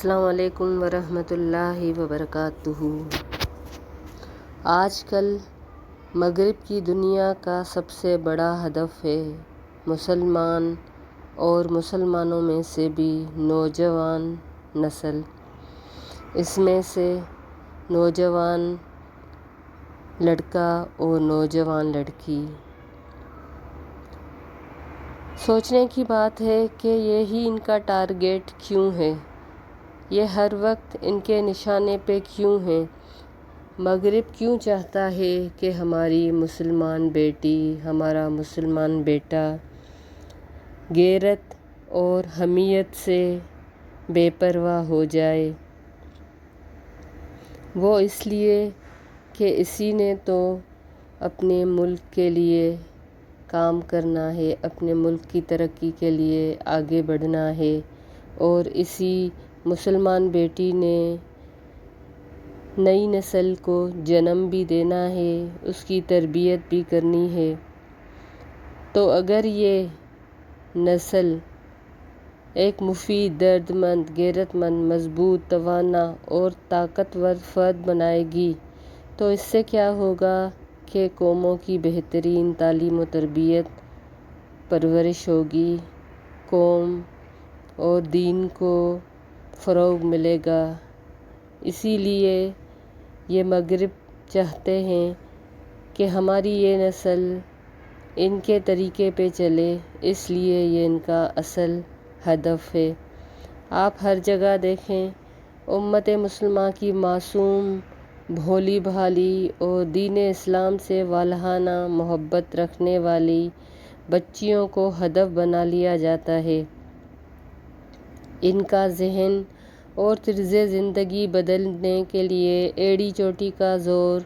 السلام علیکم ورحمۃ اللہ وبرکاتہ۔ آج کل مغرب کی دنیا کا سب سے بڑا ہدف ہے مسلمان اور مسلمانوں میں سے بھی نوجوان نسل، اس میں سے نوجوان لڑکا اور نوجوان لڑکی۔ سوچنے کی بات ہے کہ یہی ان کا ٹارگیٹ کیوں ہے، یہ ہر وقت ان کے نشانے پہ کیوں ہے؟ مغرب کیوں چاہتا ہے کہ ہماری مسلمان بیٹی، ہمارا مسلمان بیٹا غیرت اور حمیت سے بے پرواہ ہو جائے؟ وہ اس لیے کہ اسی نے تو اپنے ملک کے لیے کام کرنا ہے، اپنے ملک کی ترقی کے لیے آگے بڑھنا ہے، اور اسی مسلمان بیٹی نے نئی نسل کو جنم بھی دینا ہے، اس کی تربیت بھی کرنی ہے۔ تو اگر یہ نسل ایک مفید، درد مند، غیرت مند، مضبوط، توانا اور طاقتور فرد بنائے گی تو اس سے کیا ہوگا کہ قوموں کی بہترین تعلیم و تربیت، پرورش ہوگی، قوم اور دین کو فروغ ملے گا۔ اسی لیے یہ مغرب چاہتے ہیں کہ ہماری یہ نسل ان کے طریقے پہ چلے، اس لیے یہ ان کا اصل ہدف ہے۔ آپ ہر جگہ دیکھیں، امت مسلمہ کی معصوم، بھولی بھالی اور دین اسلام سے والہانہ محبت رکھنے والی بچیوں کو ہدف بنا لیا جاتا ہے۔ ان کا ذہن اور طرز زندگی بدلنے کے لیے ایڑی چوٹی کا زور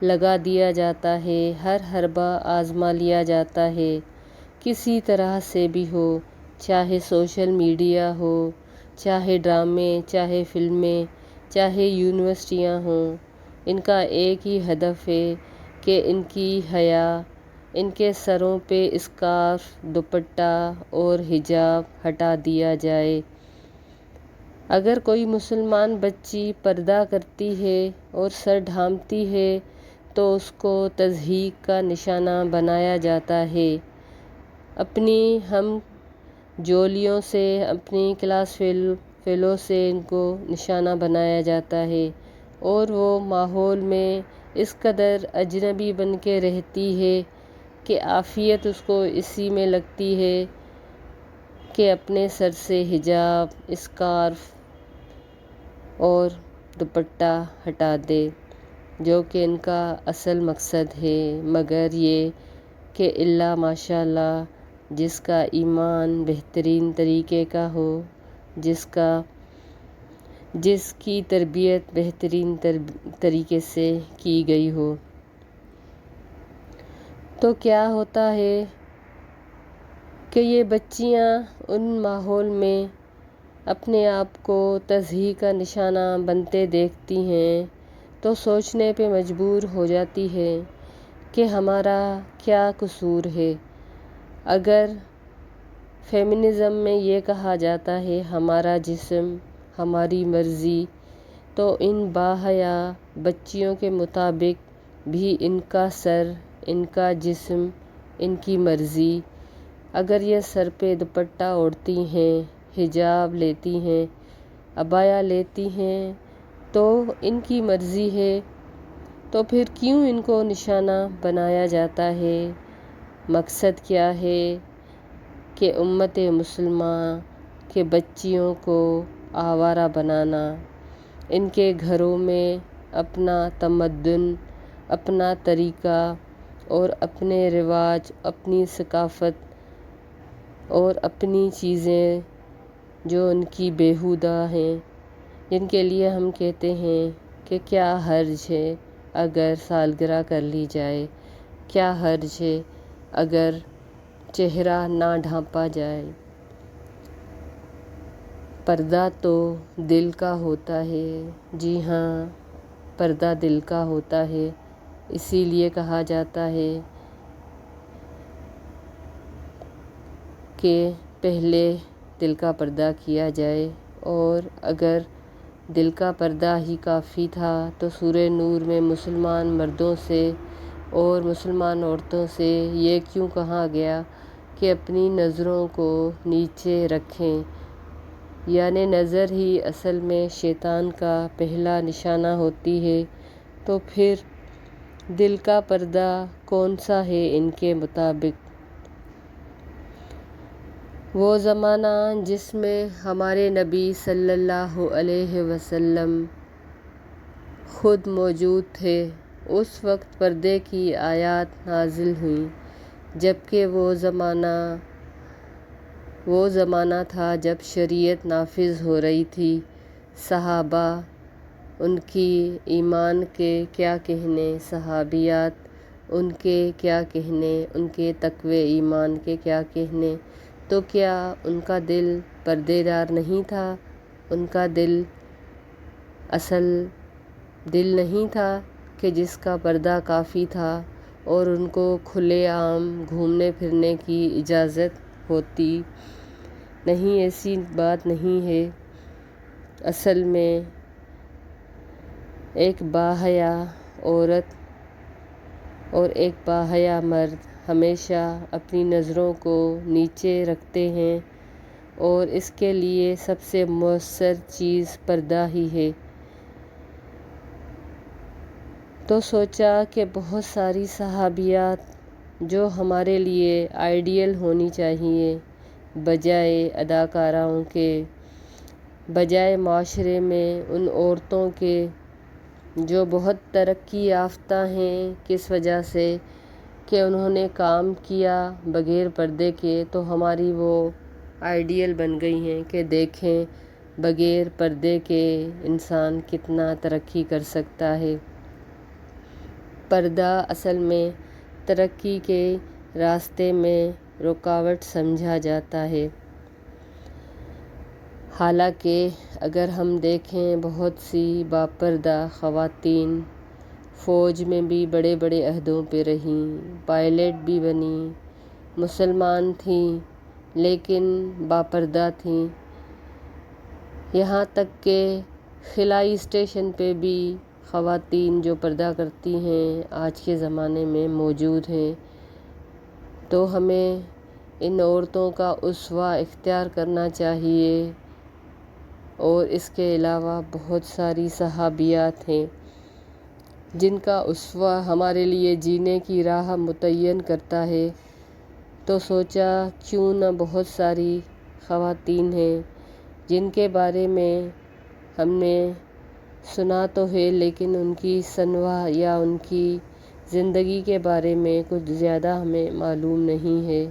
لگا دیا جاتا ہے، ہر حربہ آزما لیا جاتا ہے، کسی طرح سے بھی ہو، چاہے سوشل میڈیا ہو، چاہے ڈرامے، چاہے فلمیں، چاہے یونیورسٹیاں ہوں۔ ان کا ایک ہی ہدف ہے کہ ان کی حیا، ان کے سروں پہ اسکارف، دوپٹہ اور حجاب ہٹا دیا جائے۔ اگر کوئی مسلمان بچی پردہ کرتی ہے اور سر ڈھانپتی ہے تو اس کو تضحیک کا نشانہ بنایا جاتا ہے، اپنی ہم جولیوں سے، اپنی کلاس فیلو سے ان کو نشانہ بنایا جاتا ہے، اور وہ ماحول میں اس قدر اجنبی بن کے رہتی ہے کہ عافیت اس کو اسی میں لگتی ہے کہ اپنے سر سے حجاب، اسکارف اور دوپٹہ ہٹا دے، جو کہ ان کا اصل مقصد ہے۔ مگر یہ کہ الا ماشاء اللہ جس کا ایمان بہترین طریقے کا ہو، جس کی تربیت بہترین طریقے سے کی گئی ہو، تو کیا ہوتا ہے کہ یہ بچیاں ان ماحول میں اپنے آپ کو تضحیک کا نشانہ بنتے دیکھتی ہیں تو سوچنے پہ مجبور ہو جاتی ہیں کہ ہمارا کیا قصور ہے۔ اگر فیمنزم میں یہ کہا جاتا ہے ہمارا جسم ہماری مرضی، تو ان باحیا بچیوں کے مطابق بھی ان کا سر، ان کا جسم، ان کی مرضی۔ اگر یہ سر پہ دوپٹہ اوڑھتی ہیں، حجاب لیتی ہیں، عبایا لیتی ہیں تو ان کی مرضی ہے، تو پھر کیوں ان کو نشانہ بنایا جاتا ہے؟ مقصد کیا ہے کہ امت مسلمہ کے بچیوں کو آوارہ بنانا، ان کے گھروں میں اپنا تمدن، اپنا طریقہ اور اپنے رواج، اپنی ثقافت اور اپنی چیزیں جو ان کی بیہودہ ہیں، جن کے لیے ہم کہتے ہیں کہ کیا حرج ہے اگر سالگرہ کر لی جائے، کیا حرج ہے اگر چہرہ نہ ڈھانپا جائے۔ پردہ تو دل کا ہوتا ہے، جی ہاں، پردہ دل کا ہوتا ہے، اسی لیے کہا جاتا ہے کہ پہلے دل کا پردہ کیا جائے، اور اگر دل کا پردہ ہی کافی تھا تو سورہ نور میں مسلمان مردوں سے اور مسلمان عورتوں سے یہ کیوں کہا گیا کہ اپنی نظروں کو نیچے رکھیں؟ یعنی نظر ہی اصل میں شیطان کا پہلا نشانہ ہوتی ہے، تو پھر دل کا پردہ کون سا ہے ان کے مطابق؟ وہ زمانہ جس میں ہمارے نبی صلی اللہ علیہ وسلم خود موجود تھے، اس وقت پردے کی آیات نازل ہوئیں، جبکہ وہ زمانہ تھا جب شریعت نافذ ہو رہی تھی۔ صحابہ، ان کی ایمان کے کیا کہنے، صحابیات، ان کے کیا کہنے، ان کے تقوی ایمان کے کیا کہنے، تو کیا ان کا دل پردے دار نہیں تھا؟ ان کا دل اصل دل نہیں تھا کہ جس کا پردہ کافی تھا اور ان کو کھلے عام گھومنے پھرنے کی اجازت ہوتی؟ نہیں، ایسی بات نہیں ہے۔ اصل میں ایک باحیا عورت اور ایک باحیا مرد ہمیشہ اپنی نظروں کو نیچے رکھتے ہیں، اور اس کے لیے سب سے مؤثر چیز پردہ ہی ہے۔ تو سوچا کہ بہت ساری صحابیات جو ہمارے لیے آئیڈیل ہونی چاہیے، بجائے اداکاراؤں کے، بجائے معاشرے میں ان عورتوں کے جو بہت ترقی یافتہ ہیں، کس وجہ سے کہ انہوں نے کام کیا بغیر پردے کے، تو ہماری وہ آئیڈیل بن گئی ہیں کہ دیکھیں بغیر پردے کے انسان کتنا ترقی کر سکتا ہے۔ پردہ اصل میں ترقی کے راستے میں رکاوٹ سمجھا جاتا ہے۔ حالانکہ اگر ہم دیکھیں بہت سی باپردہ خواتین فوج میں بھی بڑے بڑے عہدوں پہ رہیں، پائلٹ بھی بنیں، مسلمان تھیں لیکن باپردہ تھیں، یہاں تک کہ خلائی اسٹیشن پہ بھی خواتین جو پردہ کرتی ہیں آج کے زمانے میں موجود ہیں۔ تو ہمیں ان عورتوں کا اسوہ اختیار کرنا چاہیے، اور اس کے علاوہ بہت ساری صحابیات ہیں جن کا اسوہ ہمارے لیے جینے کی راہ متعین کرتا ہے۔ تو سوچا کیوں نہ بہت ساری خواتین ہیں جن کے بارے میں ہم نے سنا تو ہے لیکن ان کی سنوا یا ان کی زندگی کے بارے میں کچھ زیادہ ہمیں معلوم نہیں ہے،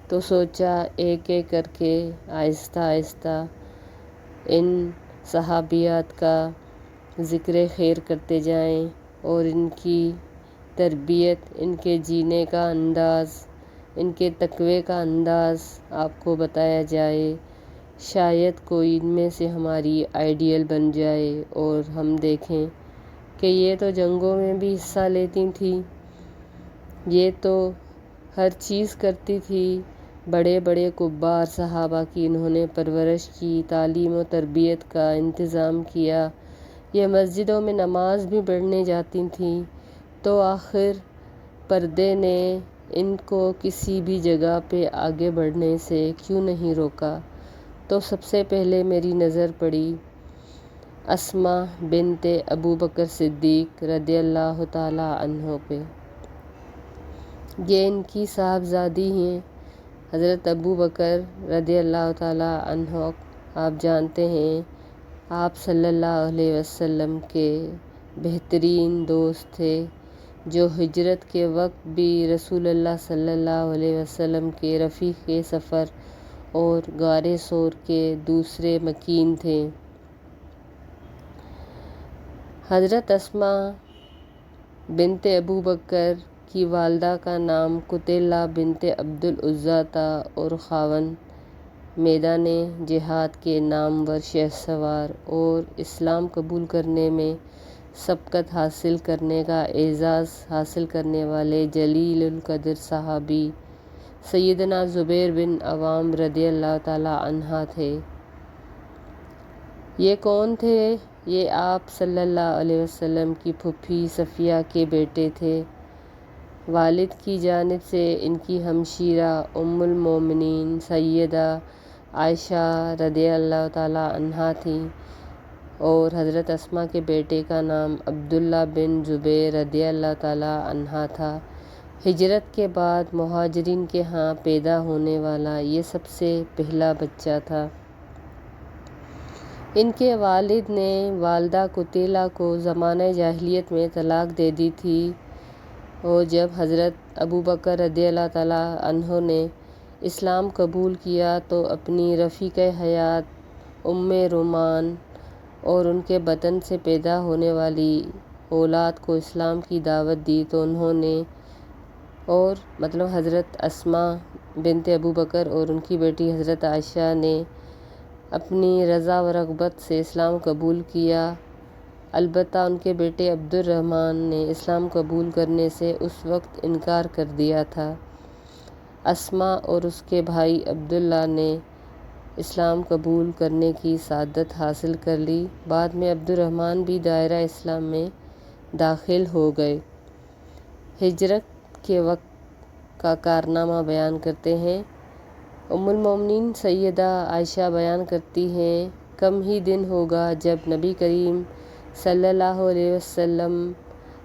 تو سوچا ایک ایک کر کے آہستہ آہستہ ان صحابیات کا ذکر خیر کرتے جائیں اور ان کی تربیت، ان کے جینے کا انداز، ان کے تقوی کا انداز آپ کو بتایا جائے۔ شاید کوئی ان میں سے ہماری آئیڈیل بن جائے اور ہم دیکھیں کہ یہ تو جنگوں میں بھی حصہ لیتی تھیں، یہ تو ہر چیز کرتی تھی، بڑے بڑے کبار صحابہ کی انہوں نے پرورش کی، تعلیم و تربیت کا انتظام کیا، یہ مسجدوں میں نماز بھی پڑھنے جاتی تھیں، تو آخر پردے نے ان کو کسی بھی جگہ پہ آگے بڑھنے سے کیوں نہیں روکا؟ تو سب سے پہلے میری نظر پڑی اسماء بنت ابو بکر صدیق رضی اللہ تعالیٰ عنہ پہ۔ یہ ان کی صاحبزادی ہیں، حضرت ابو بکر رضی اللہ تعالیٰ عنہ آپ جانتے ہیں آپ صلی اللہ علیہ وسلم کے بہترین دوست تھے، جو ہجرت کے وقت بھی رسول اللہ صلی اللہ علیہ وسلم کے رفیق سفر اور غار ثور کے دوسرے مکین تھے۔ حضرت اسماء بنت ابو بکر کی والدہ کا نام قتیلہ بنت عبد العزیٰ تھا اور خاوند میدان جہاد کے نامور شہسوار اور اسلام قبول کرنے میں سبقت حاصل کرنے کا اعزاز حاصل کرنے والے جلیل القدر صحابی سیدنا زبیر بن عوام رضی اللہ تعالیٰ عنہ تھے۔ یہ کون تھے؟ یہ آپ صلی اللہ علیہ وسلم کی پھوپھی صفیہ کے بیٹے تھے۔ والد کی جانب سے ان کی ہمشیرہ ام المومنین سیدہ عائشہ رضی اللہ تعالی عنہا تھیں، اور حضرت اسماء کے بیٹے کا نام عبداللہ بن زبیر رضی اللہ تعالی عنہ تھا۔ ہجرت کے بعد مہاجرین کے ہاں پیدا ہونے والا یہ سب سے پہلا بچہ تھا۔ ان کے والد نے والدہ قتیلہ کو زمانہ جاہلیت میں طلاق دے دی تھی، اور جب حضرت ابوبکر رضی اللہ تعالی عنہ نے اسلام قبول کیا تو اپنی رفیقہ حیات ام رومان اور ان کے بطن سے پیدا ہونے والی اولاد کو اسلام کی دعوت دی، تو انہوں نے حضرت اسماء بنت ابوبکر اور ان کی بیٹی حضرت عائشہ نے اپنی رضا و رغبت سے اسلام قبول کیا۔ البتہ ان کے بیٹے عبد الرحمن نے اسلام قبول کرنے سے اس وقت انکار کر دیا تھا۔ اسماء اور اس کے بھائی عبداللہ نے اسلام قبول کرنے کی سعادت حاصل کر لی۔ بعد میں عبد الرحمن بھی دائرہ اسلام میں داخل ہو گئے۔ ہجرت کے وقت کا کارنامہ بیان کرتے ہیں۔ ام المومنین سیدہ عائشہ بیان کرتی ہیں، کم ہی دن ہوگا جب نبی کریم صلی اللہ علیہ وسلم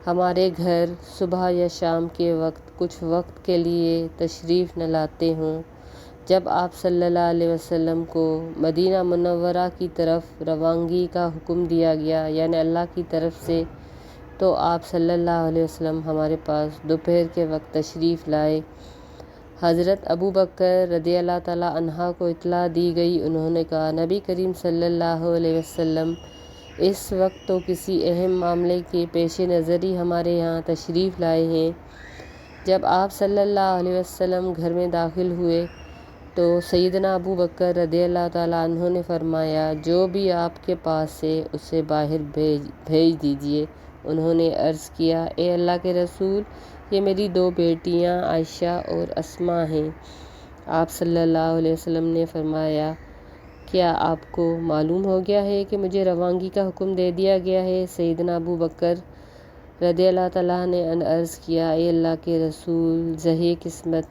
ہمارے گھر صبح یا شام کے وقت کچھ وقت کے لیے تشریف نہ لاتے ہوں۔ جب آپ صلی اللہ علیہ وسلم کو مدینہ منورہ کی طرف روانگی کا حکم دیا گیا، یعنی اللہ کی طرف سے، تو آپ صلی اللہ علیہ وسلم ہمارے پاس دوپہر کے وقت تشریف لائے۔ حضرت ابوبکر رضی اللہ تعالی عنہ کو اطلاع دی گئی۔ انہوں نے کہا، نبی کریم صلی اللہ علیہ وسلم اس وقت تو کسی اہم معاملے کے پیش نظر ہی ہمارے یہاں تشریف لائے ہیں۔ جب آپ صلی اللہ علیہ وسلم گھر میں داخل ہوئے تو سیدنا ابوبکر رضی اللہ تعالی عنہ نے فرمایا، جو بھی آپ کے پاس ہے اسے باہر بھیج دیجیے۔ انہوں نے عرض کیا، اے اللہ کے رسول، یہ میری دو بیٹیاں عائشہ اور اسماء ہیں۔ آپ صلی اللہ علیہ وسلم نے فرمایا، کیا آپ کو معلوم ہو گیا ہے کہ مجھے روانگی کا حکم دے دیا گیا ہے؟ سیدنا ابوبکر رضی اللہ تعالیٰ نے عرض کیا، اے اللہ کے رسول، زہے قسمت،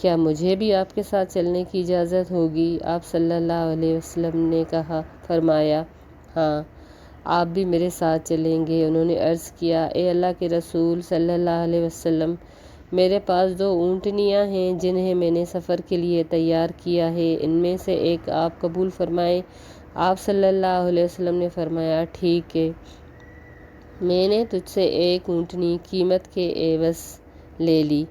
کیا مجھے بھی آپ کے ساتھ چلنے کی اجازت ہوگی؟ آپ صلی اللہ علیہ وسلم نے فرمایا، ہاں، آپ بھی میرے ساتھ چلیں گے۔ انہوں نے عرض کیا، اے اللہ کے رسول صلی اللہ علیہ وسلم، میرے پاس دو اونٹنیاں ہیں جنہیں میں نے سفر کے لیے تیار کیا ہے، ان میں سے ایک آپ قبول فرمائیں۔ آپ صلی اللہ علیہ وسلم نے فرمایا، ٹھیک ہے، میں نے تجھ سے ایک اونٹنی قیمت کے عوض لے لی۔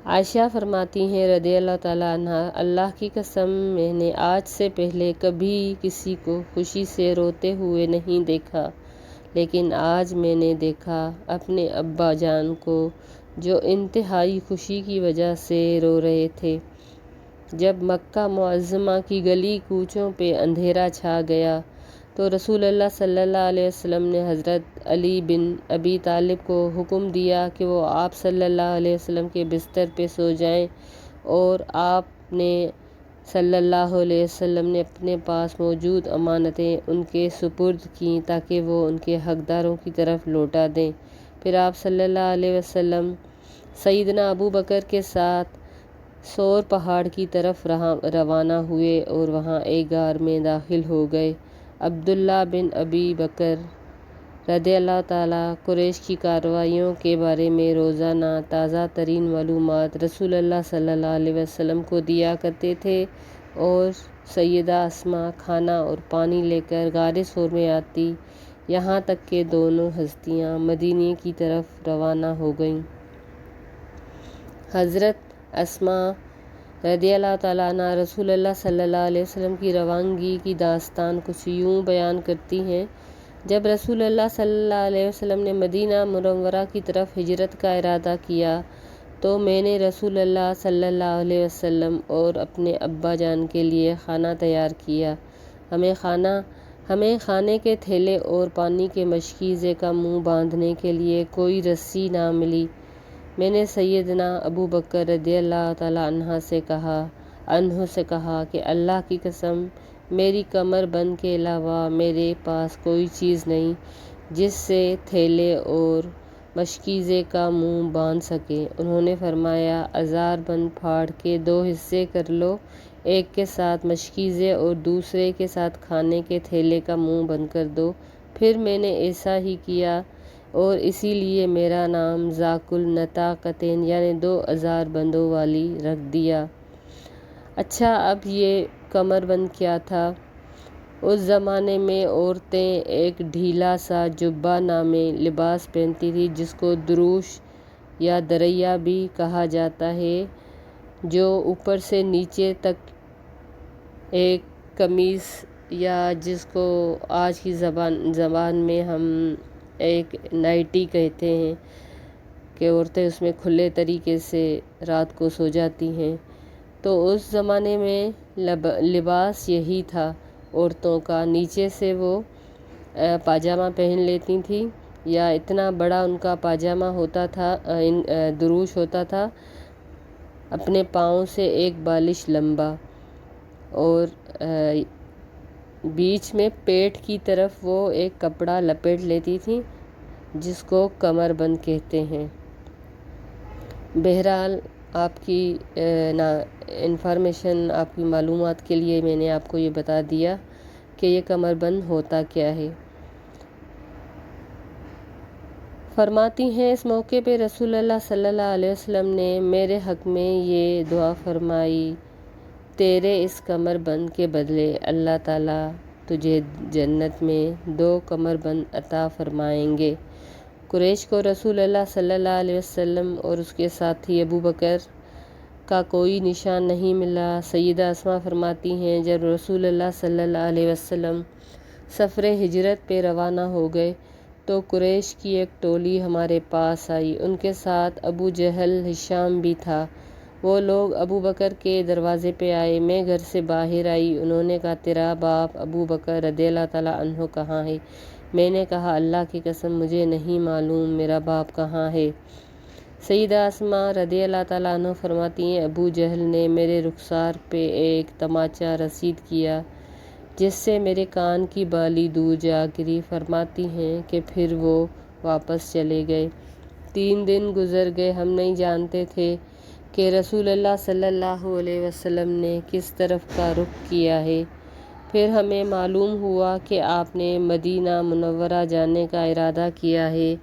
عائشہ فرماتی ہیں رضی اللہ تعالیٰ عنہا، اللہ کی قسم، میں نے آج سے پہلے کبھی کسی کو خوشی سے روتے ہوئے نہیں دیکھا، لیکن آج میں نے دیکھا اپنے ابا جان کو جو انتہائی خوشی کی وجہ سے رو رہے تھے۔ جب مکہ معظمہ کی گلی کوچوں پہ اندھیرا چھا گیا تو رسول اللہ صلی اللہ علیہ وسلم نے حضرت علی بن ابی طالب کو حکم دیا کہ وہ آپ صلی اللہ علیہ وسلم کے بستر پہ سو جائیں، اور آپ نے صلی اللہ علیہ وسلم نے اپنے پاس موجود امانتیں ان کے سپرد کیں تاکہ وہ ان کے حقداروں کی طرف لوٹا دیں۔ پھر آپ صلی اللہ علیہ وسلم سیدنا ابوبکر کے ساتھ سور پہاڑ کی طرف روانہ ہوئے اور وہاں ایک غار میں داخل ہو گئے۔ عبداللہ بن ابی بکر رضی اللہ تعالیٰ قریش کی کارروائیوں کے بارے میں روزانہ تازہ ترین معلومات رسول اللہ صلی اللہ علیہ وسلم کو دیا کرتے تھے، اور سیدہ اسماء کھانا اور پانی لے کر غار سور میں آتی، یہاں تک کہ دونوں ہستیاں مدینے کی طرف روانہ ہو گئیں۔ حضرت اسماء رضی اللہ تعالیٰ عنہ رسول اللہ صلی اللہ علیہ وسلم کی روانگی کی داستان کچھ یوں بیان کرتی ہیں، جب رسول اللہ صلی اللہ علیہ وسلم نے مدینہ منورہ کی طرف ہجرت کا ارادہ کیا تو میں نے رسول اللہ صلی اللہ علیہ وسلم اور اپنے ابا جان کے لیے کھانا تیار کیا۔ ہمیں کھانے کے تھیلے اور پانی کے مشکیزے کا منہ باندھنے کے لیے کوئی رسی نہ ملی۔ میں نے سیدنا ابوبکر رضی اللہ تعالیٰ عنہ سے کہا کہ اللہ کی قسم، میری کمر بند کے علاوہ میرے پاس کوئی چیز نہیں جس سے تھیلے اور مشکیزے کا منہ باندھ سکے۔ انہوں نے فرمایا، ازار بند پھاڑ کے 2 حصے کر لو، ایک کے ساتھ مشکیزے اور دوسرے کے ساتھ کھانے کے تھیلے کا منہ بند کر دو۔ پھر میں نے ایسا ہی کیا اور اسی لیے میرا نام ذاک النطاقتین یعنی 2 ازار بندوں والی رکھ دیا۔ اچھا، اب یہ کمر بند کیا تھا؟ اس زمانے میں عورتیں ایک ڈھیلا سا جبہ نامی لباس پہنتی تھیں جس کو دروش یا دریا بھی کہا جاتا ہے، جو اوپر سے نیچے تک ایک قمیص یا جس کو آج کی زبان میں ہم ایک نائٹی کہتے ہیں کہ عورتیں اس میں کھلے طریقے سے رات کو سو جاتی ہیں۔ تو اس زمانے میں لباس یہی تھا عورتوں کا، نیچے سے وہ پاجامہ پہن لیتی تھیں یا اتنا بڑا ان کا پاجامہ ہوتا تھا، دروش ہوتا تھا، اپنے پاؤں سے ایک بالش لمبا، اور بیچ میں پیٹ کی طرف وہ ایک کپڑا لپیٹ لیتی تھیں جس کو کمر بند کہتے ہیں۔ بہرحال آپ کی انفارمیشن، آپ کی معلومات کے لیے میں نے آپ کو یہ بتا دیا کہ یہ کمر بند ہوتا کیا ہے۔ فرماتی ہیں، اس موقع پہ رسول اللہ صلی اللہ علیہ وسلم نے میرے حق میں یہ دعا فرمائی، تیرے اس کمر بند کے بدلے اللہ تعالیٰ تجھے جنت میں 2 کمر بند عطا فرمائیں گے۔ قریش کو رسول اللہ صلی اللہ علیہ وسلم اور اس کے ساتھی ابو بکر کا کوئی نشان نہیں ملا۔ سیدہ اسماء فرماتی ہیں، جب رسول اللہ صلی اللہ علیہ وسلم سفر ہجرت پہ روانہ ہو گئے تو قریش کی ایک ٹولی ہمارے پاس آئی، ان کے ساتھ ابو جہل ہشام بھی تھا۔ وہ لوگ ابو بکر کے دروازے پہ آئے، میں گھر سے باہر آئی، انہوں نے کہا، تیرا باپ ابو بکر رضی اللہ تعالیٰ عنہ کہاں ہے؟ میں نے کہا، اللہ کی قسم مجھے نہیں معلوم میرا باپ کہاں ہے۔ سیدہ اسماء رضی اللہ تعالیٰ عنہ فرماتی ہیں، ابو جہل نے میرے رخسار پہ ایک تماچا رسید کیا جس سے میرے کان کی بالی دور جا گری۔ فرماتی ہیں کہ پھر وہ واپس چلے گئے۔ 3 دن گزر گئے، ہم نہیں جانتے تھے کہ رسول اللہ صلی اللہ علیہ وسلم نے کس طرف کا رخ کیا ہے۔ پھر ہمیں معلوم ہوا کہ آپ نے مدینہ منورہ جانے کا ارادہ کیا ہے۔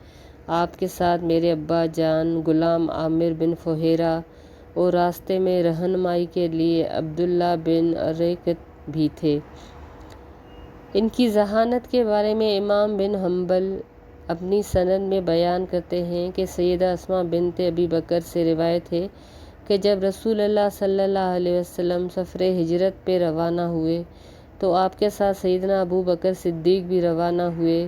آپ کے ساتھ میرے ابا جان غلام عامر بن فہیرہ اور راستے میں رہنمائی کے لیے عبداللہ بن اریقط بھی تھے۔ ان کی ذہانت کے بارے میں امام بن حنبل اپنی سند میں بیان کرتے ہیں کہ سیدہ اسماء بنت ابی بکر سے روایت ہے کہ جب رسول اللہ صلی اللہ علیہ وسلم سفر ہجرت پہ روانہ ہوئے تو آپ کے ساتھ سیدنا ابو بکر صدیق بھی روانہ ہوئے۔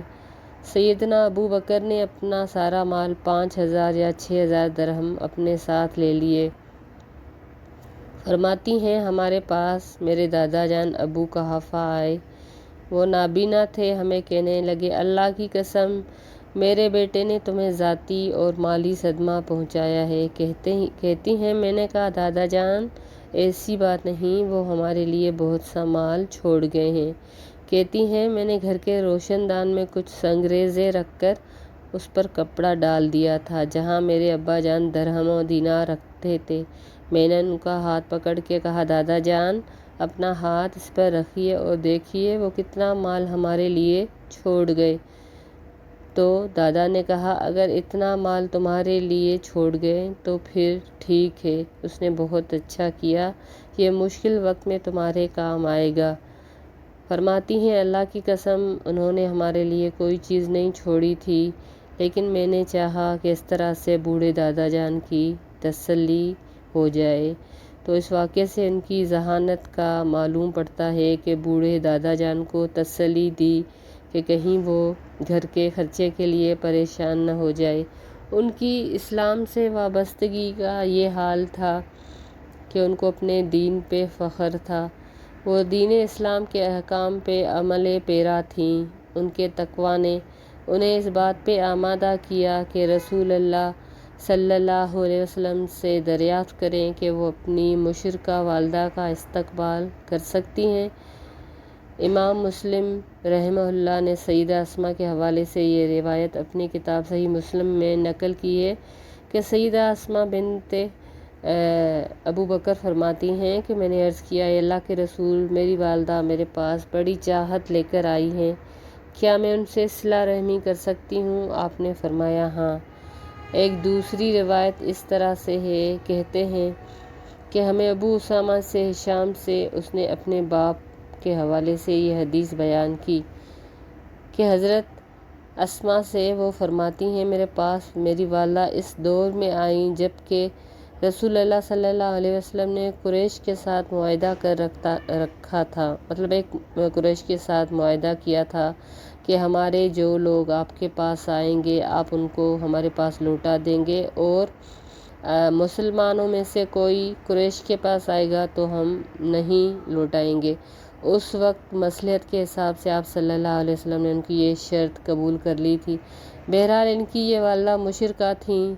سیدنا ابو بکر نے اپنا سارا مال 5000 یا 6000 درہم اپنے ساتھ لے لیے۔ فرماتی ہیں، ہمارے پاس میرے دادا جان ابو قحافہ آئے، وہ نابینا تھے، ہمیں کہنے لگے، اللہ کی قسم میرے بیٹے نے تمہیں ذاتی اور مالی صدمہ پہنچایا ہے۔ کہتی ہیں، میں نے کہا، دادا جان ایسی بات نہیں، وہ ہمارے لیے بہت سا مال چھوڑ گئے ہیں۔ کہتی ہیں، میں نے گھر کے روشن دان میں کچھ سنگریزے رکھ کر اس پر کپڑا ڈال دیا تھا جہاں میرے ابا جان درہم و دینار رکھتے تھے۔ میں نے ان کا ہاتھ پکڑ کے کہا، دادا جان اپنا ہاتھ اس پر رکھیے اور دیکھیے وہ کتنا مال ہمارے لیے چھوڑ گئے۔ تو دادا نے کہا، اگر اتنا مال تمہارے لیے چھوڑ گئے تو پھر ٹھیک ہے، اس نے بہت اچھا کیا، یہ مشکل وقت میں تمہارے کام آئے گا۔ فرماتی ہیں، اللہ کی قسم انہوں نے ہمارے لیے کوئی چیز نہیں چھوڑی تھی، لیکن میں نے چاہا کہ اس طرح سے بوڑھے دادا جان کی تسلی ہو جائے۔ تو اس واقعے سے ان کی ذہانت کا معلوم پڑتا ہے کہ بوڑھے دادا جان کو تسلی دی کہ کہیں وہ گھر کے خرچے کے لیے پریشان نہ ہو جائے۔ ان کی اسلام سے وابستگی کا یہ حال تھا کہ ان کو اپنے دین پہ فخر تھا، وہ دین اسلام کے احکام پہ عمل پیرا تھیں۔ ان کے تقویٰ نے انہیں اس بات پہ آمادہ کیا کہ رسول اللہ صلی اللہ علیہ وسلم سے دریافت کریں کہ وہ اپنی مشرکہ والدہ کا استقبال کر سکتی ہیں۔ امام مسلم رحمہ اللہ نے سیدہ اسماء کے حوالے سے یہ روایت اپنی کتاب صحیح مسلم میں نقل کی ہے کہ سیدہ اسماء بنت ابو بکر فرماتی ہیں کہ میں نے عرض کیا، اے اللہ کے رسول، میری والدہ میرے پاس بڑی چاہت لے کر آئی ہیں، کیا میں ان سے صلہ رحمی کر سکتی ہوں؟ آپ نے فرمایا ہاں۔ ایک دوسری روایت اس طرح سے ہے، کہتے ہیں کہ ہمیں ابو اسامہ سے ہشام سے اس نے اپنے باپ کے حوالے سے یہ حدیث بیان کی کہ حضرت اسماء سے وہ فرماتی ہیں، میرے پاس میری والدہ اس دور میں آئیں جب کہ رسول اللہ صلی اللہ علیہ وسلم نے قریش کے ساتھ معاہدہ کر رکھا تھا، مطلب ایک قریش کے ساتھ معاہدہ کیا تھا کہ ہمارے جو لوگ آپ کے پاس آئیں گے آپ ان کو ہمارے پاس لوٹا دیں گے، اور مسلمانوں میں سے کوئی قریش کے پاس آئے گا تو ہم نہیں لوٹائیں گے۔ اس وقت مصلحت کے حساب سے آپ صلی اللہ علیہ وسلم نے ان کی یہ شرط قبول کر لی تھی۔ بہرحال ان کی یہ والدہ مشرکہ تھیں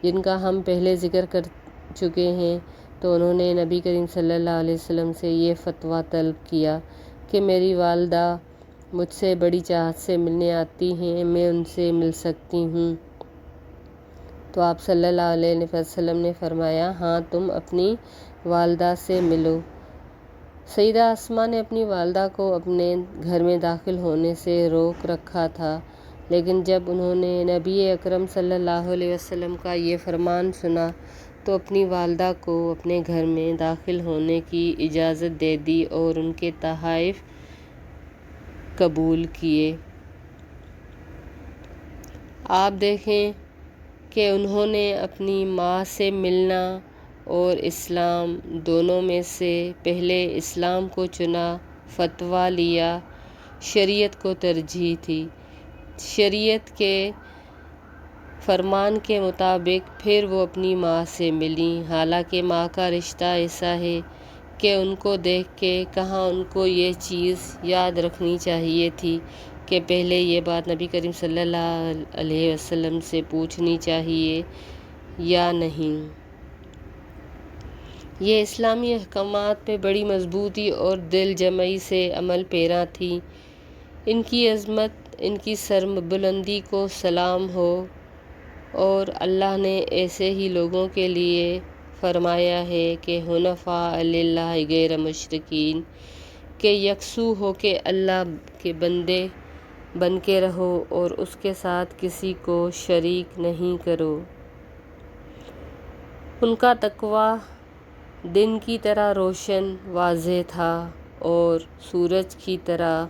جن کا ہم پہلے ذکر کر چکے ہیں، تو انہوں نے نبی کریم صلی اللہ علیہ وسلم سے یہ فتویٰ طلب کیا کہ میری والدہ مجھ سے بڑی چاہت سے ملنے آتی ہیں، میں ان سے مل سکتی ہوں؟ تو آپ صلی اللہ علیہ وسلم نے فرمایا ہاں، تم اپنی والدہ سے ملو۔ سیدہ اسماء نے اپنی والدہ کو اپنے گھر میں داخل ہونے سے روک رکھا تھا، لیکن جب انہوں نے نبی اکرم صلی اللہ علیہ وسلم کا یہ فرمان سنا تو اپنی والدہ کو اپنے گھر میں داخل ہونے کی اجازت دے دی اور ان کے تحائف قبول کیے۔ آپ دیکھیں کہ انہوں نے اپنی ماں سے ملنا اور اسلام دونوں میں سے پہلے اسلام کو چنا، فتویٰ لیا، شریعت کو ترجیح دی، شریعت کے فرمان کے مطابق پھر وہ اپنی ماں سے ملیں، حالانکہ ماں کا رشتہ ایسا ہے کہ ان کو دیکھ کے کہاں ان کو یہ چیز یاد رکھنی چاہیے تھی کہ پہلے یہ بات نبی کریم صلی اللہ علیہ وسلم سے پوچھنی چاہیے یا نہیں۔ یہ اسلامی احکامات پہ بڑی مضبوطی اور دل جمعی سے عمل پیرا تھیں۔ ان کی عظمت، ان کی سربلندی کو سلام ہو، اور اللہ نے ایسے ہی لوگوں کے لیے فرمایا ہے کہ حنفاء للہ غیر مشرکین، کہ یکسو ہو کے اللہ کے بندے بن کے رہو اور اس کے ساتھ کسی کو شریک نہیں کرو۔ ان کا تقویٰ دن کی طرح روشن واضح تھا اور سورج کی طرح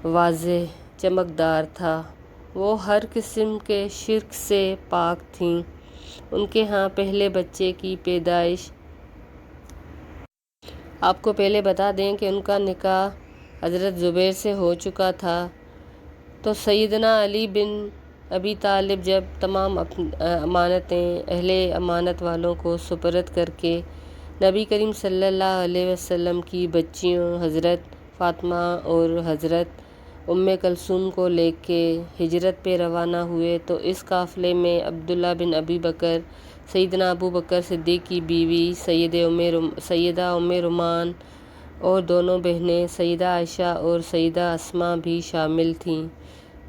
واضح چمکدار تھا۔ وہ ہر قسم کے شرک سے پاک تھیں۔ ان کے ہاں پہلے بچے کی پیدائش، آپ کو پہلے بتا دیں کہ ان کا نکاح حضرت زبیر سے ہو چکا تھا، تو سیدنا علی بن ابی طالب جب تمام امانتیں اہل امانت والوں کو سپرد کر کے نبی کریم صلی اللہ علیہ وسلم کی بچیوں حضرت فاطمہ اور حضرت ام کلثوم کو لے کے ہجرت پہ روانہ ہوئے، تو اس قافلے میں عبداللہ بن ابی بکر، سیدنا ابو بکر صدیق کی بیوی سیدہ ام رومان اور دونوں بہنیں سیدہ عائشہ اور سیدہ اسماء بھی شامل تھیں۔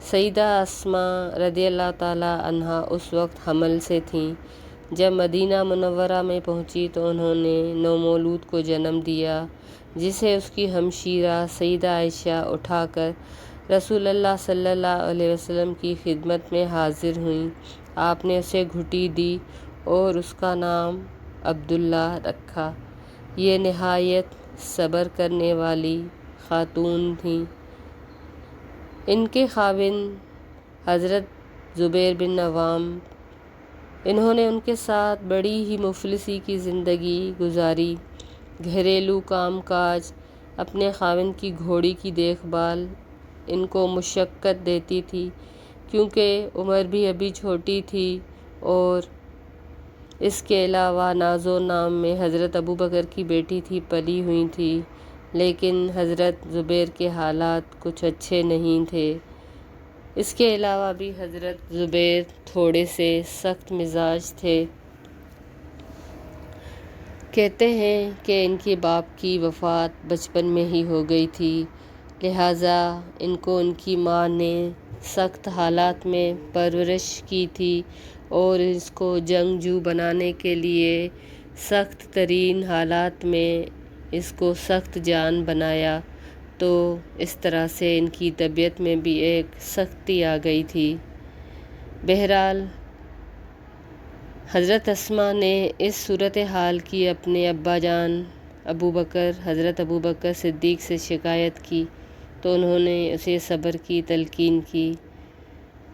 سیدہ اسماء رضی اللہ تعالیٰ عنہا اس وقت حمل سے تھیں۔ جب مدینہ منورہ میں پہنچی تو انہوں نے نومولود کو جنم دیا، جسے اس کی ہمشیرہ سیدہ عائشہ اٹھا کر رسول اللہ صلی اللہ علیہ وسلم کی خدمت میں حاضر ہوئیں۔ آپ نے اسے گھٹی دی اور اس کا نام عبداللہ رکھا۔ یہ نہایت صبر کرنے والی خاتون تھیں۔ ان کے خاوند حضرت زبیر بن عوام، انہوں نے ان کے ساتھ بڑی ہی مفلسی کی زندگی گزاری۔ گھریلو کام کاج، اپنے خاوند کی گھوڑی کی دیکھ بھال ان کو مشقت دیتی تھی کیونکہ عمر بھی ابھی چھوٹی تھی، اور اس کے علاوہ نازو نام میں حضرت ابو بکر کی بیٹی تھی، پلی ہوئی تھی، لیکن حضرت زبیر کے حالات کچھ اچھے نہیں تھے۔ اس کے علاوہ بھی حضرت زبیر تھوڑے سے سخت مزاج تھے۔ کہتے ہیں کہ ان کے باپ کی وفات بچپن میں ہی ہو گئی تھی، لہٰذا ان کو ان کی ماں نے سخت حالات میں پرورش کی تھی اور اس کو جنگجو بنانے کے لیے سخت ترین حالات میں اس کو سخت جان بنایا، تو اس طرح سے ان کی طبیعت میں بھی ایک سختی آ گئی تھی۔ بہرحال حضرت اسماء نے اس صورتحال کی اپنے ابا جان حضرت ابوبکر صدیق سے شکایت کی تو انہوں نے اسے صبر کی تلقین کی۔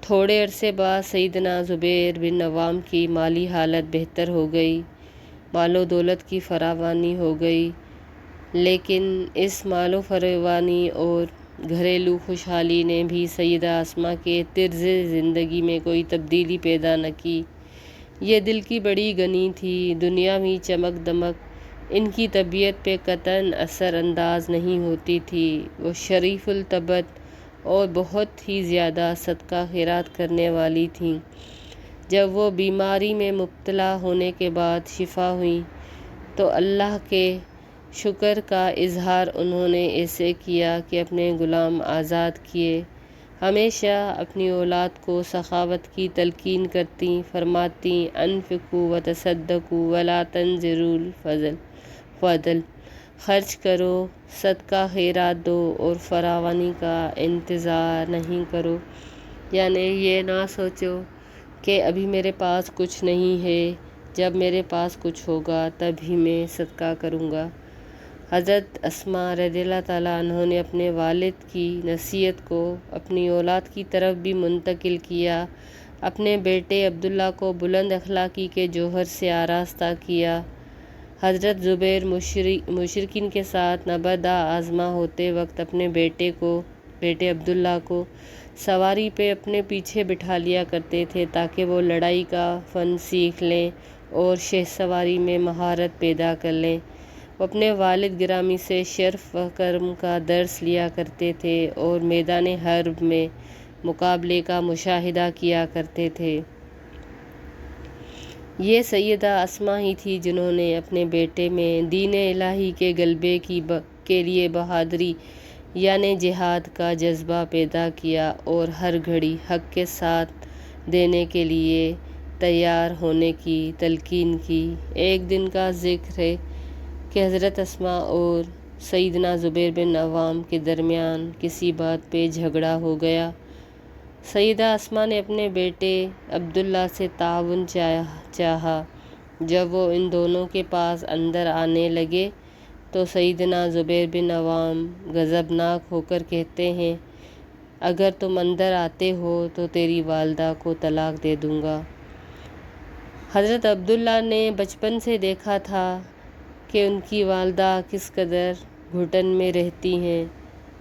تھوڑے عرصے بعد سیدنا زبیر بن عوام کی مالی حالت بہتر ہو گئی، مال و دولت کی فراوانی ہو گئی، لیکن اس مال و فراوانی اور گھریلو خوشحالی نے بھی سیدہ اسماء کے طرز زندگی میں کوئی تبدیلی پیدا نہ کی۔ یہ دل کی بڑی غنی تھی، دنیاوی چمک دمک ان کی طبیعت پہ قطعاً اثر انداز نہیں ہوتی تھی۔ وہ شریف الطبع اور بہت ہی زیادہ صدقہ خیرات کرنے والی تھیں۔ جب وہ بیماری میں مبتلا ہونے کے بعد شفا ہوئیں تو اللہ کے شکر کا اظہار انہوں نے ایسے کیا کہ اپنے غلام آزاد کیے۔ ہمیشہ اپنی اولاد کو سخاوت کی تلقین کرتیں، فرماتیں انفقوا وتصدقوا ولا تنظروا الفضل، خرچ کرو، صدقہ خیرات دو اور فراوانی کا انتظار نہیں کرو، یعنی یہ نہ سوچو کہ ابھی میرے پاس کچھ نہیں ہے، جب میرے پاس کچھ ہوگا تب ہی میں صدقہ کروں گا۔ حضرت اسماء رضی اللہ تعالیٰ عنہ نے اپنے والد کی نصیحت کو اپنی اولاد کی طرف بھی منتقل کیا، اپنے بیٹے عبداللہ کو بلند اخلاقی کے جوہر سے آراستہ کیا۔ حضرت زبیر مشرکین کے ساتھ نبردہ آزما ہوتے وقت اپنے بیٹے عبداللہ کو سواری پہ اپنے پیچھے بٹھا لیا کرتے تھے تاکہ وہ لڑائی کا فن سیکھ لیں اور شہ سواری میں مہارت پیدا کر لیں۔ وہ اپنے والد گرامی سے شرف و کرم کا درس لیا کرتے تھے اور میدان حرب میں مقابلے کا مشاہدہ کیا کرتے تھے۔ یہ سیدہ اسماء ہی تھی جنہوں نے اپنے بیٹے میں دین الہی کے غلبے کے لیے بہادری یعنی جہاد کا جذبہ پیدا کیا اور ہر گھڑی حق کے ساتھ دینے کے لیے تیار ہونے کی تلقین کی۔ ایک دن کا ذکر ہے کہ حضرت اسماء اور سیدنا زبیر بن عوام کے درمیان کسی بات پہ جھگڑا ہو گیا۔ سیدہ اسماء نے اپنے بیٹے عبداللہ سے تعاون چاہا۔ جب وہ ان دونوں کے پاس اندر آنے لگے تو سیدنا زبیر بن عوام غضبناک ہو کر کہتے ہیں، اگر تم اندر آتے ہو تو تیری والدہ کو طلاق دے دوں گا۔ حضرت عبداللہ نے بچپن سے دیکھا تھا کہ ان کی والدہ کس قدر گھٹن میں رہتی ہیں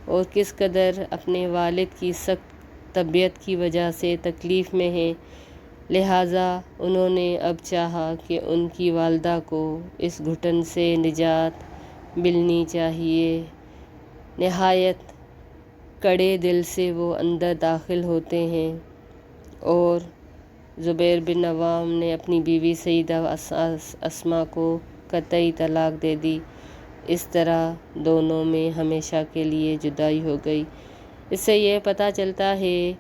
اور کس قدر اپنے والد کی سخت طبیعت کی وجہ سے تکلیف میں ہیں، لہٰذا انہوں نے اب چاہا کہ ان کی والدہ کو اس گھٹن سے نجات ملنی چاہیے۔ نہایت کڑے دل سے وہ اندر داخل ہوتے ہیں اور زبیر بن عوام نے اپنی بیوی سیدہ اسماء کو قطعی طلاق دے دی۔ اس طرح دونوں میں ہمیشہ کے لیے جدائی ہو گئی۔ اس سے یہ پتہ چلتا ہے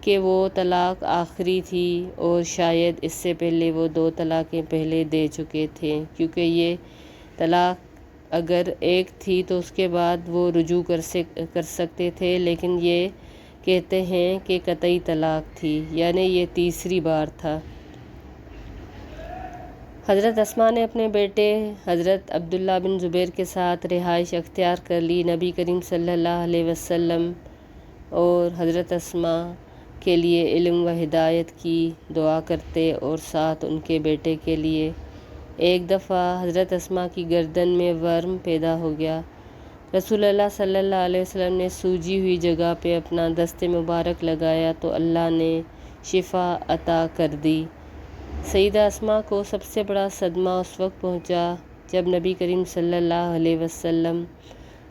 کہ وہ طلاق آخری تھی اور شاید اس سے پہلے وہ 2 طلاقیں پہلے دے چکے تھے، کیونکہ یہ طلاق اگر ایک تھی تو اس کے بعد وہ رجوع کر سکتے تھے، لیکن یہ کہتے ہیں کہ قطعی طلاق تھی، یعنی یہ تیسری بار تھا۔ حضرت اسماء نے اپنے بیٹے حضرت عبداللہ بن زبیر کے ساتھ رہائش اختیار کر لی۔ نبی کریم صلی اللہ علیہ وسلم اور حضرت اسماء کے لیے علم و ہدایت کی دعا کرتے اور ساتھ ان کے بیٹے کے لیے۔ ایک دفعہ حضرت اسماء کی گردن میں ورم پیدا ہو گیا۔ رسول اللہ صلی اللہ علیہ وسلم نے سوجی ہوئی جگہ پہ اپنا دست مبارک لگایا تو اللہ نے شفا عطا کر دی۔ سیدہ اسماء کو سب سے بڑا صدمہ اس وقت پہنچا جب نبی کریم صلی اللہ علیہ وسلم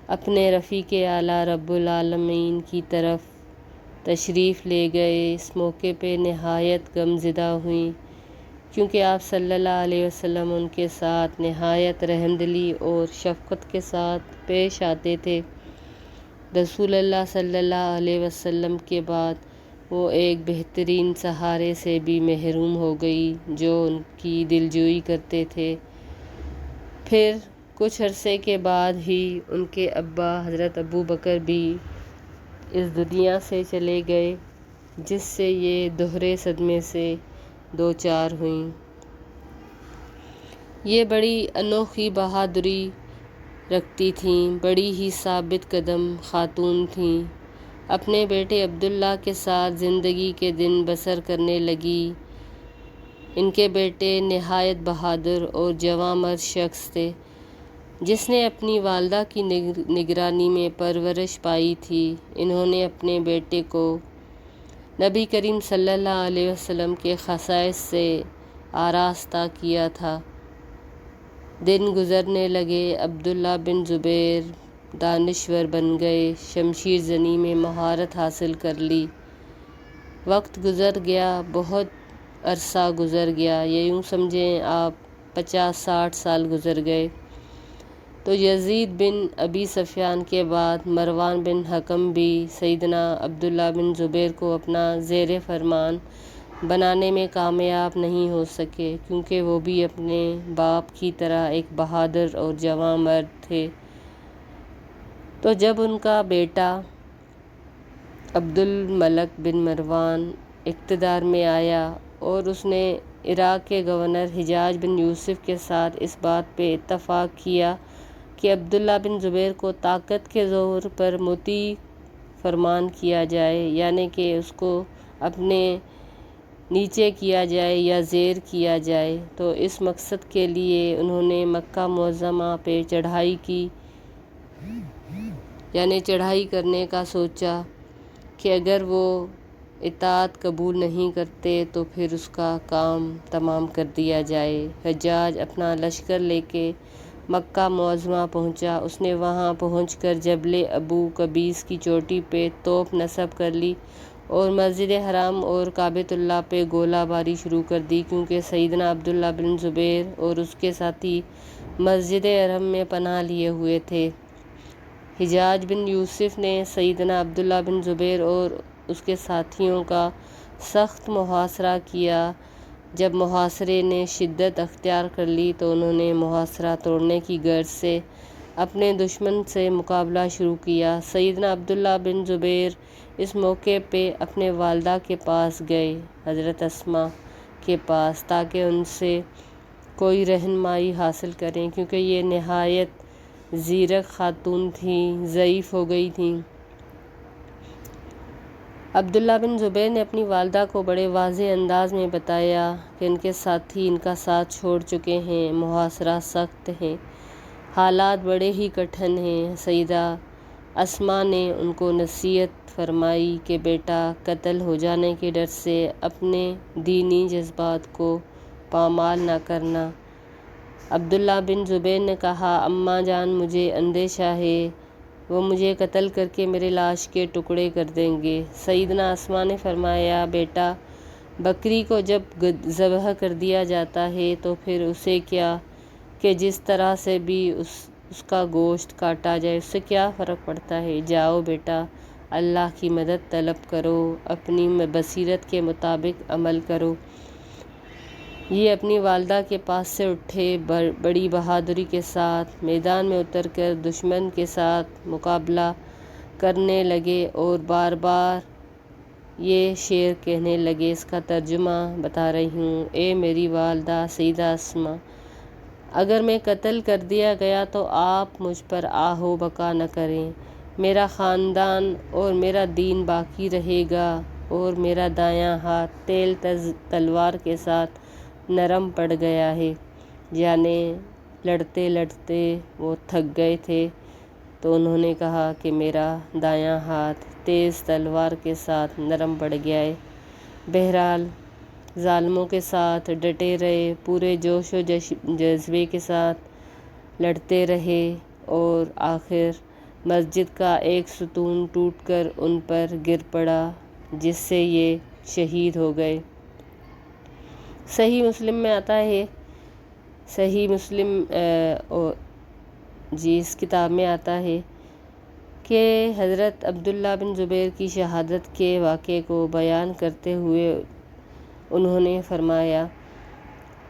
اپنے رفیق اعلیٰ رب العالمین کی طرف تشریف لے گئے۔ اس موقع پہ نہایت غم زدہ ہوئیں۔ کیونکہ آپ صلی اللہ علیہ وسلم ان کے ساتھ نہایت رحمدلی اور شفقت کے ساتھ پیش آتے تھے۔ رسول اللہ صلی اللہ علیہ وسلم کے بعد وہ ایک بہترین سہارے سے بھی محروم ہو گئی جو ان کی دلجوئی کرتے تھے۔ پھر کچھ عرصے کے بعد ہی ان کے ابا حضرت ابو بکر بھی اس دنیا سے چلے گئے، جس سے یہ دوہرے صدمے سے دوچار ہوئیں۔ یہ بڑی انوکھی بہادری رکھتی تھیں، بڑی ہی ثابت قدم خاتون تھیں۔ اپنے بیٹے عبداللہ کے ساتھ زندگی کے دن بسر کرنے لگی۔ ان کے بیٹے نہایت بہادر اور جواں مرد شخص تھے جس نے اپنی والدہ کی نگرانی میں پرورش پائی تھی۔ انہوں نے اپنے بیٹے کو نبی کریم صلی اللہ علیہ وسلم کے خصائص سے آراستہ کیا تھا۔ دن گزرنے لگے، عبداللہ بن زبیر دانشور بن گئے، شمشیر زنی میں مہارت حاصل کر لی۔ وقت گزر گیا، بہت عرصہ گزر گیا، یہ یوں سمجھیں آپ 50-60 سال گزر گئے تو یزید بن ابی سفیان کے بعد مروان بن حکم بھی سیدنا عبداللہ بن زبیر کو اپنا زیر فرمان بنانے میں کامیاب نہیں ہو سکے، کیونکہ وہ بھی اپنے باپ کی طرح ایک بہادر اور جواں مرد تھے۔ تو جب ان کا بیٹا عبد الملک بن مروان اقتدار میں آیا اور اس نے عراق کے گورنر حجاج بن یوسف کے ساتھ اس بات پہ اتفاق کیا کہ عبداللہ بن زبیر کو طاقت کے زور پر مطیع فرمان کیا جائے، یعنی کہ اس کو اپنے نیچے کیا جائے یا زیر کیا جائے، تو اس مقصد کے لیے انہوں نے مکہ معظمہ پہ چڑھائی کی، یعنی چڑھائی کرنے کا سوچا کہ اگر وہ اطاعت قبول نہیں کرتے تو پھر اس کا کام تمام کر دیا جائے۔ حجاج اپنا لشکر لے کے مکہ معظمہ پہنچا۔ اس نے وہاں پہنچ کر جبل ابو قبیس کی چوٹی پہ توپ نصب کر لی اور مسجد حرام اور کعبۃ اللہ پہ گولہ باری شروع کر دی، کیونکہ سیدنا عبداللہ بن زبیر اور اس کے ساتھی مسجد حرم میں پناہ لیے ہوئے تھے۔ حجاج بن یوسف نے سیدنا عبداللہ بن زبیر اور اس کے ساتھیوں کا سخت محاصرہ کیا۔ جب محاصرے نے شدت اختیار کر لی تو انہوں نے محاصرہ توڑنے کی غرض سے اپنے دشمن سے مقابلہ شروع کیا۔ سیدنا عبداللہ بن زبیر اس موقع پہ اپنے والدہ کے پاس گئے، حضرت اسماء کے پاس، تاکہ ان سے کوئی رہنمائی حاصل کریں، کیونکہ یہ نہایت زیرک خاتون تھیں، ضعیف ہو گئی تھیں۔ عبداللہ بن زبیر نے اپنی والدہ کو بڑے واضح انداز میں بتایا کہ ان کے ساتھی ان کا ساتھ چھوڑ چکے ہیں، محاصرہ سخت ہے، حالات بڑے ہی کٹھن ہیں۔ سیدہ اسماء نے ان کو نصیحت فرمائی کہ بیٹا، قتل ہو جانے کے ڈر سے اپنے دینی جذبات کو پامال نہ کرنا۔ عبداللہ بن زبیر نے کہا، اماں جان، مجھے اندیشہ ہے، وہ مجھے قتل کر کے میرے لاش کے ٹکڑے کر دیں گے۔ سیدنا اسماء نے فرمایا، بیٹا، بکری کو جب ذبح کر دیا جاتا ہے تو پھر اسے کیا کہ جس طرح سے بھی اس کا گوشت کاٹا جائے، اس سے کیا فرق پڑتا ہے؟ جاؤ بیٹا، اللہ کی مدد طلب کرو، اپنی بصیرت کے مطابق عمل کرو۔ یہ اپنی والدہ کے پاس سے اٹھے، بڑی بہادری کے ساتھ میدان میں اتر کر دشمن کے ساتھ مقابلہ کرنے لگے اور بار بار یہ شعر کہنے لگے، اس کا ترجمہ بتا رہی ہوں۔ اے میری والدہ سیدہ اسماء، اگر میں قتل کر دیا گیا تو آپ مجھ پر آہ و بکا نہ کریں، میرا خاندان اور میرا دین باقی رہے گا۔ اور میرا دایاں ہاتھ تیل تز تلوار کے ساتھ نرم پڑ گیا ہے، یعنی لڑتے لڑتے وہ تھک گئے تھے، تو انہوں نے کہا کہ میرا دایاں ہاتھ تیز تلوار کے ساتھ نرم پڑ گیا ہے۔ بہرحال ظالموں کے ساتھ ڈٹے رہے، پورے جوش و جذبے کے ساتھ لڑتے رہے اور آخر مسجد کا ایک ستون ٹوٹ کر ان پر گر پڑا، جس سے یہ شہید ہو گئے۔ صحیح مسلم میں آتا ہے، صحیح مسلم اس کتاب میں آتا ہے کہ حضرت عبداللہ بن زبیر کی شہادت کے واقعے کو بیان کرتے ہوئے انہوں نے فرمایا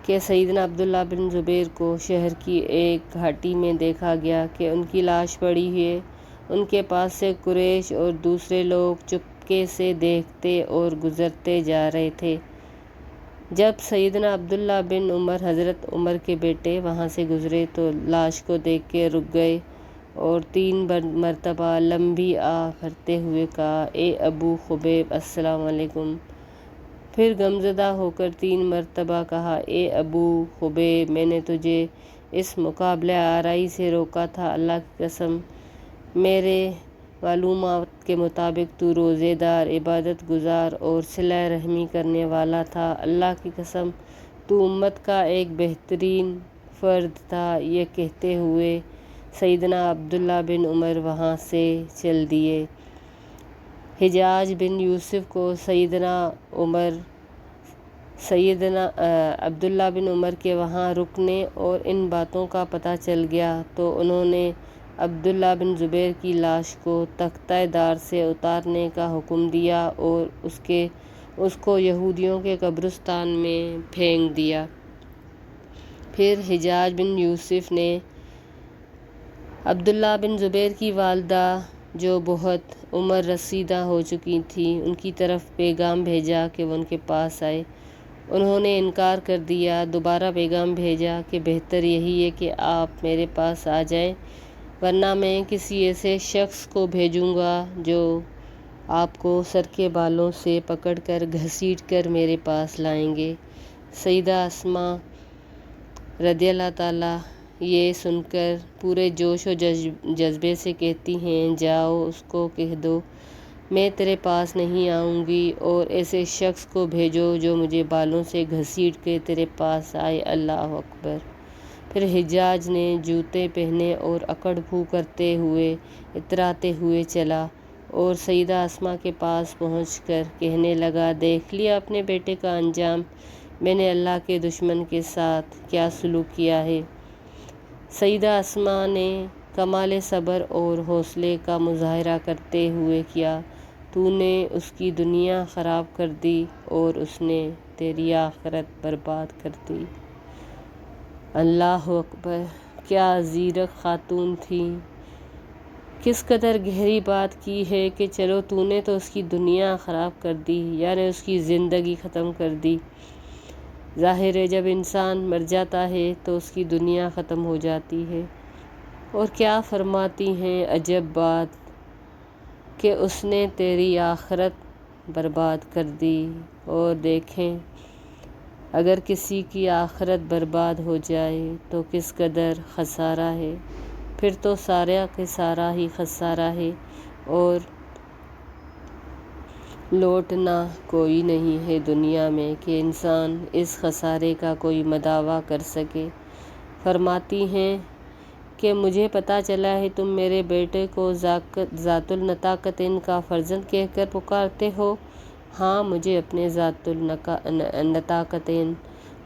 کہ سیدنا عبداللہ بن زبیر کو شہر کی ایک گھاٹی میں دیکھا گیا کہ ان کی لاش پڑی ہے۔ ان کے پاس سے قریش اور دوسرے لوگ چپکے سے دیکھتے اور گزرتے جا رہے تھے۔ جب سیدنا عبداللہ بن عمر، حضرت عمر کے بیٹے، وہاں سے گزرے تو لاش کو دیکھ کے رک گئے اور 3 مرتبہ لمبی آہ بھرتے ہوئے کہا، اے ابو خبیب السلام علیکم۔ پھر غمزدہ ہو کر 3 مرتبہ کہا، اے ابو خبیب، میں نے تجھے اس مقابلہ آرائی سے روکا تھا۔ اللہ کی قسم، میرے معلومات کے مطابق تو روزے دار، عبادت گزار اور صلہ رحمی کرنے والا تھا۔ اللہ کی قسم، تو امت کا ایک بہترین فرد تھا۔ یہ کہتے ہوئے سیدنا عبداللہ بن عمر وہاں سے چل دیے۔ حجاج بن یوسف کو سیدنا عبداللہ بن عمر کے وہاں رکنے اور ان باتوں کا پتہ چل گیا تو انہوں نے عبداللہ بن زبیر کی لاش کو تختہ دار سے اتارنے کا حکم دیا اور اس کو یہودیوں کے قبرستان میں پھینک دیا۔ پھر حجاج بن یوسف نے عبداللہ بن زبیر کی والدہ، جو بہت عمر رسیدہ ہو چکی تھیں، ان کی طرف پیغام بھیجا کہ وہ ان کے پاس آئے۔ انہوں نے انکار کر دیا۔ دوبارہ پیغام بھیجا کہ بہتر یہی ہے کہ آپ میرے پاس آ جائیں، ورنہ میں کسی ایسے شخص کو بھیجوں گا جو آپ کو سر کے بالوں سے پکڑ کر گھسیٹ کر میرے پاس لائیں گے۔ سیدہ اسماء رضی اللہ تعالیٰ یہ سن کر پورے جوش و جذبے سے کہتی ہیں، جاؤ، اس کو کہہ دو میں تیرے پاس نہیں آؤں گی، اور ایسے شخص کو بھیجو جو مجھے بالوں سے گھسیٹ کے تیرے پاس آئے۔ اللہ اکبر۔ پھر حجاج نے جوتے پہنے اور اکڑ پھو کرتے ہوئے اتراتے ہوئے چلا اور سیدہ اسماء کے پاس پہنچ کر کہنے لگا، دیکھ لیا اپنے بیٹے کا انجام، میں نے اللہ کے دشمن کے ساتھ کیا سلوک کیا ہے۔ سیدہ اسماء نے کمال صبر اور حوصلے کا مظاہرہ کرتے ہوئے کیا، تو نے اس کی دنیا خراب کر دی اور اس نے تیری آخرت برباد کر دی۔ اللہ اکبر۔ کیا زیرک خاتون تھیں، کس قدر گہری بات کی ہے کہ چلو تو نے تو اس کی دنیا خراب کر دی، یعنی اس کی زندگی ختم کر دی۔ ظاہر ہے جب انسان مر جاتا ہے تو اس کی دنیا ختم ہو جاتی ہے، اور کیا فرماتی ہیں عجب بات کہ اس نے تیری آخرت برباد کر دی۔ اور دیکھیں اگر کسی کی آخرت برباد ہو جائے تو کس قدر خسارہ ہے، پھر تو سارا کے سارا ہی خسارہ ہے اور لوٹنا کوئی نہیں ہے دنیا میں کہ انسان اس خسارے کا کوئی مداوع کر سکے۔ فرماتی ہیں کہ مجھے پتہ چلا ہے تم میرے بیٹے کو ذات النطاقتین کا فرزند کہہ کر پکارتے ہو۔ ہاں، مجھے اپنے ذات النطاقتین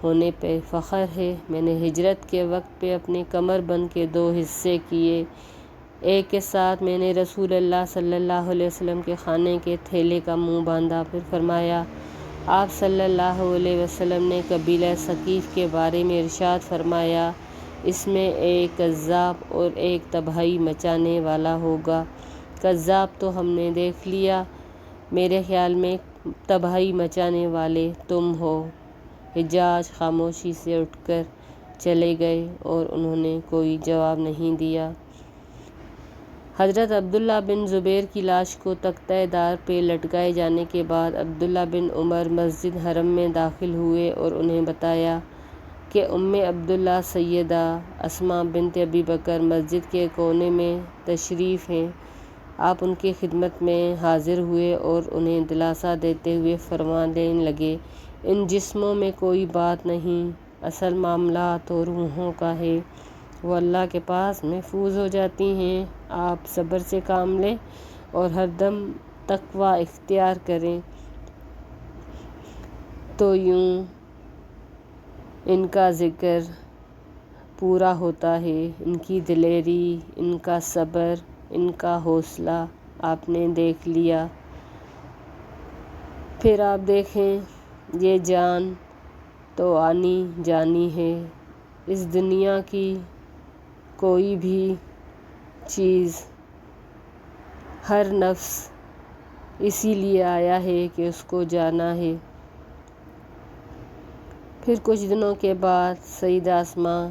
ہونے پہ فخر ہے۔ میں نے ہجرت کے وقت پہ اپنے کمر بند کے 2 حصے کیے، ایک کے ساتھ میں نے رسول اللہ صلی اللہ علیہ وسلم کے کھانے کے تھیلے کا منہ باندھا۔ پھر فرمایا، آپ صلی اللہ علیہ وسلم نے قبیلہ ثقیف کے بارے میں ارشاد فرمایا، اس میں ایک کذاب اور ایک تباہی مچانے والا ہوگا۔ کذاب تو ہم نے دیکھ لیا، میرے خیال میں تباہی مچانے والے تم ہو۔ حجاج خاموشی سے اٹھ کر چلے گئے اور انہوں نے کوئی جواب نہیں دیا۔ حضرت عبداللہ بن زبیر کی لاش کو تختہ دار پہ لٹکائے جانے کے بعد عبداللہ بن عمر مسجد حرم میں داخل ہوئے اور انہیں بتایا کہ عبداللہ سیدہ اسماء بنت ابی بکر مسجد کے کونے میں تشریف ہیں۔ آپ ان کی خدمت میں حاضر ہوئے اور انہیں دلاسا دیتے ہوئے فرمانے لگے، ان جسموں میں کوئی بات نہیں، اصل معاملات تو روحوں کا ہے، وہ اللہ کے پاس محفوظ ہو جاتی ہیں۔ آپ صبر سے کام لیں اور ہر دم تقویٰ اختیار کریں۔ تو یوں ان کا ذکر پورا ہوتا ہے، ان کی دلیری، ان کا صبر، ان کا حوصلہ آپ نے دیکھ لیا۔ پھر آپ دیکھیں، یہ جان تو آنی جانی ہے، اس دنیا کی کوئی بھی چیز، ہر نفس اسی لیے آیا ہے کہ اس کو جانا ہے۔ پھر کچھ دنوں کے بعد سیدہ اسماء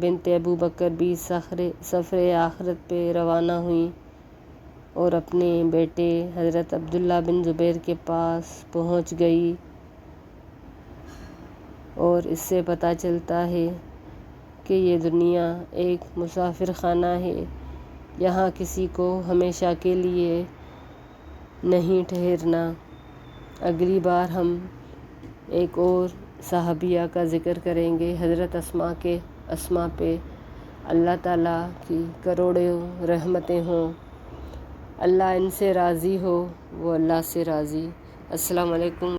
بنت ابو بکر بھی سفر آخرت پہ روانہ ہوئیں اور اپنے بیٹے حضرت عبداللہ بن زبیر کے پاس پہنچ گئی، اور اس سے پتہ چلتا ہے کہ یہ دنیا ایک مسافر خانہ ہے، یہاں کسی کو ہمیشہ کے لیے نہیں ٹھہرنا۔ اگلی بار ہم ایک اور صحابیہ کا ذکر کریں گے، حضرت اسماء پہ اللہ تعالیٰ کی کروڑوں رحمتیں ہوں، اللہ ان سے راضی ہو، وہ اللہ سے راضی۔ السلام علیکم۔